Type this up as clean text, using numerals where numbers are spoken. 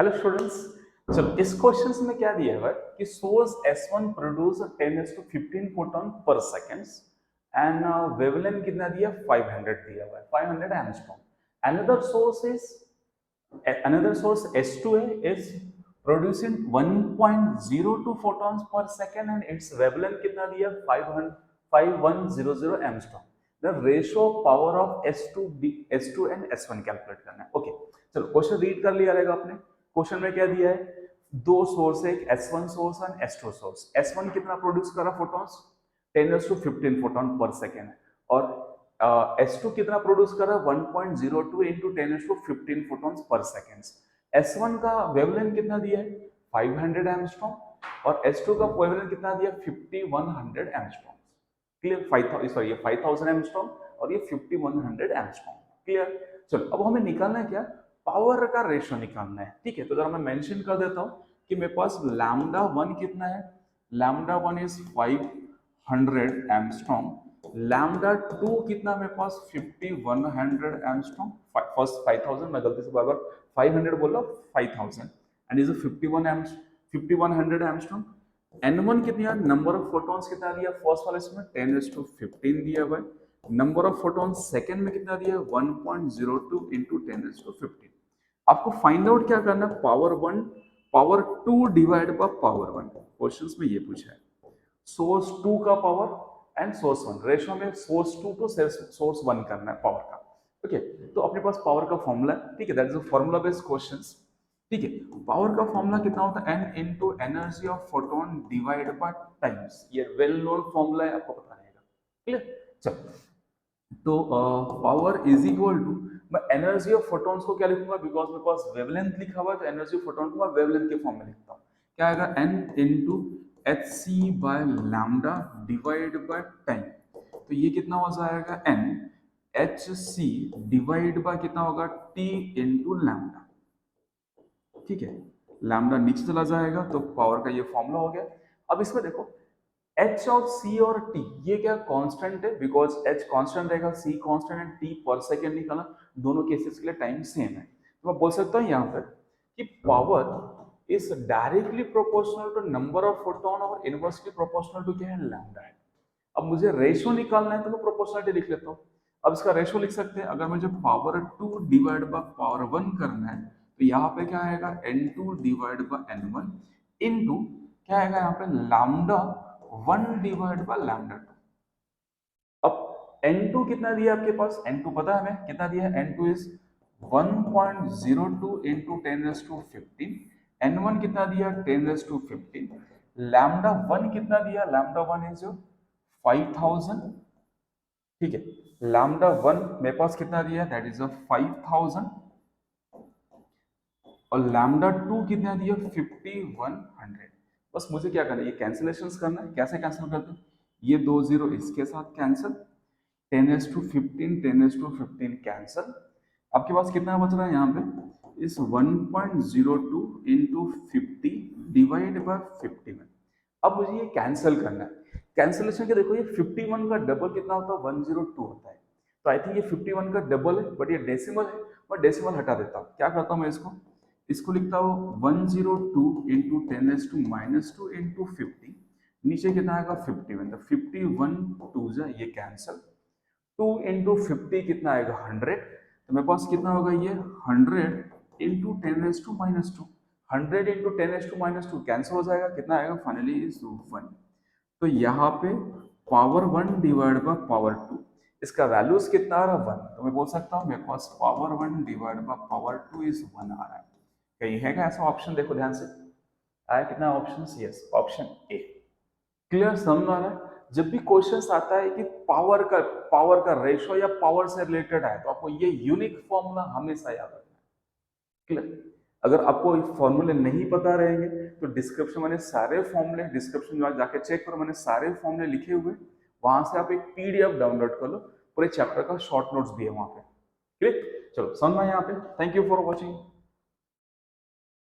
Hello students. चलो इस question में क्या दिया हुआ है कि सोर्स S1 प्रोड्यूस 10⁻15 फोटोन पर सेकेंड्स एंड वेवलेंथ कितना दिया 500 दिया हुआ है 500 angstrom. another source S2 is producing 1.02 photons per second and its wavelength कितना दिया 5100 angstrom. the ratio power of S2 and S1 calculate करना है। ओके चलो क्वेश्चन रीड कर लिया रहेगा आपने। क्वेश्चन में क्या दिया है, दो सोर्स है, एक S1 सोर्स और S2 सोर्स। S1 कितना प्रोड्यूस कर रहा फोटॉन्स 10⁻15 फोटोन पर सेकेंड और S2 कितना प्रोड्यूस कर रहा है 1.02 into 10⁻15 photons per second. S1 का वेवलेंथ कितना दिया है 500 एंगस्ट्रॉम और S2 का वेवलेंथ कितना दिया 5100 एंगस्ट्रॉम। क्लियर 5000 एंगस्ट्रॉम और ये 5100 एंगस्ट्रॉम। क्लियर। चलो अब हमें निकालना है क्या, पावर का रेशियो निकालना है। ठीक है, तो जरा मैं मेंशन कर देता हूं कि मेरे पास लैम्डा 1 कितना है, लैम्डा 1 इज 500 एंगस्ट्रॉम, लैम्डा 2 कितना मेरे पास 5100 एंगस्ट्रॉम। फर्स्ट 5000 मैं गलती से बार बार 500 बोला 5000 एंड इज 5100 एंगस्ट्रॉम। N1 कितनी है, नंबर ऑफ फोटॉन्स कितना दिया फर्स्ट वाले इसमें 10⁻15 दिया हुआ है। नंबर ऑफ फोटॉन्स सेकंड में कितना दिया है 1.02 इंटू 10⁻15। आपको फाइंड आउट क्या करना है, power 1 power 2 divide by power 1। Questions में ये पूछा है सोर्स 2 का पावर एंड सोर्स 1 रेशियो में सोर्स 2 टू सोर्स 1 करना है पावर का। ओके तो अपने पास पावर का फॉर्मूला है। ठीक है, that is a formula based questions. ठीक है, पावर का फॉर्मूला कितना होता है n into energy of photon divide by times. ये वेल नोन फॉर्मूला है, आपको पता रहेगा। क्लियर। चलो तो पावर इज इक्वल टू, मैं एनर्जी ऑफ फोटॉन्स को क्या लिखूंगा, बिकॉज मेरे पास वेवलेंथ लिखा हुआ है तो एनर्जी ऑफ फोटॉन को मैं वेवलेंथ के फॉर्म में लिखता हूँ। क्या आएगा n into hc by lambda divide by time. तो ये कितना हो जाएगा n hc डिवाइड बाय कितना होगा t इनटू लैम्डा। ठीक है, लैम्डा नीचे चला जाएगा तो पावर का ये फॉर्मूला हो गया। अब इसमें देखो h और c और t ये क्या कांस्टेंट है, बिकॉज h कांस्टेंट रहेगा, c कांस्टेंट है, t पर सेकंड निकालना, दोनों केसेस के लिए टाइम सेम है। तो मैं बोल सकता हूँ यहाँ पर कि power is directly proportional to number of photon और इनवर्सली प्रोपोर्शनल टू क्या है लैम्डा है। अब मुझे रेशियो निकालना है तो मैं प्रोपोर्शनलिटी लिख लेता हूँ। अब इसका रेशियो लिख सकते हैं, अगर मुझे पावर 2 डिवाइड बाय पावर 1 करना है तो यहाँ पे क्या आएगा n2 divide by n1 into क्या आएगा यहाँ पे लैम्डा 1 डिवाइड बाय लैम्डा 2। अब n2 कितना दिया आपके पास, n2 पता है हमें कितना दिया है, n2 इज 1.02 इंटू 10⁻15, n1 कितना दिया 10⁻15, लैम्डा 1 कितना दिया, लैम्डा 1 इज 5000। ठीक है, लैम्डा 1 मेरे पास कितना दिया दैट इज 5000 और लैम्डा 2 कितना दिया 5100। बस मुझे क्या करना है, ये कैंसिलेशंस करना है। कैसे कैंसिल करते हैं, ये दो जीरो इसके साथ कैंसिल, 10⁻15 10⁻15 कैंसिल। आपके पास कितना बच रहा है यहाँ पे इस 1.02 इंटू 50 डिवाइड बाय 51। अब मुझे ये कैंसिल करना है। कैंसिलेशन के देखो ये 51 का डबल कितना होता है 102 होता है, तो आई थिंक ये 51 का डबल है, बट ये डेसिमल है, मैं डेसिमल हटा देता हूँ। क्या करता हूँ मैं इसको लिखता हूँ 102 इंटू 10⁻2 इंटू 50, नीचे कितना आएगा 51, तो 51 टू जा ये कैंसिल, 2 इंटू 50 कितना आएगा 100, तो मेरे पास कितना होगा ये 100 इंटू 10⁻2 100 इंटू 10⁻2 कैंसिल हो जाएगा, कितना आएगा फाइनली इज 1। तो यहाँ पे पावर 1 डिवाइड बाय पावर 2, इसका वैल्यूज कितना आ रहा है 1, तो मैं बोल सकता हूँ मेरे पास power 1 divide by power 2 is 1 आ रहा है। कहीं है क्या ऐसा ऑप्शन, देखो ध्यान से आया कितना option, yes option A. Clear, समझ में आ रहा है। जब भी क्वेश्चन आता है कि पावर का रेशियो या पावर से रिलेटेड है तो आपको ये यूनिक फॉर्मूला हमेशा याद रखना है। क्लियर, अगर आपको फॉर्मूले नहीं पता रहेंगे तो डिस्क्रिप्शन मैंने सारे फॉर्मूले, डिस्क्रिप्शन में जाके चेक करो, मैंने सारे फॉर्मूले लिखे हुए, वहां से आप एक पीडीएफ डाउनलोड कर लो, पूरे चैप्टर का शॉर्ट नोट्स भी है वहां पे। क्लियर, चलो समझ में यहाँ पे। Thank you for watching.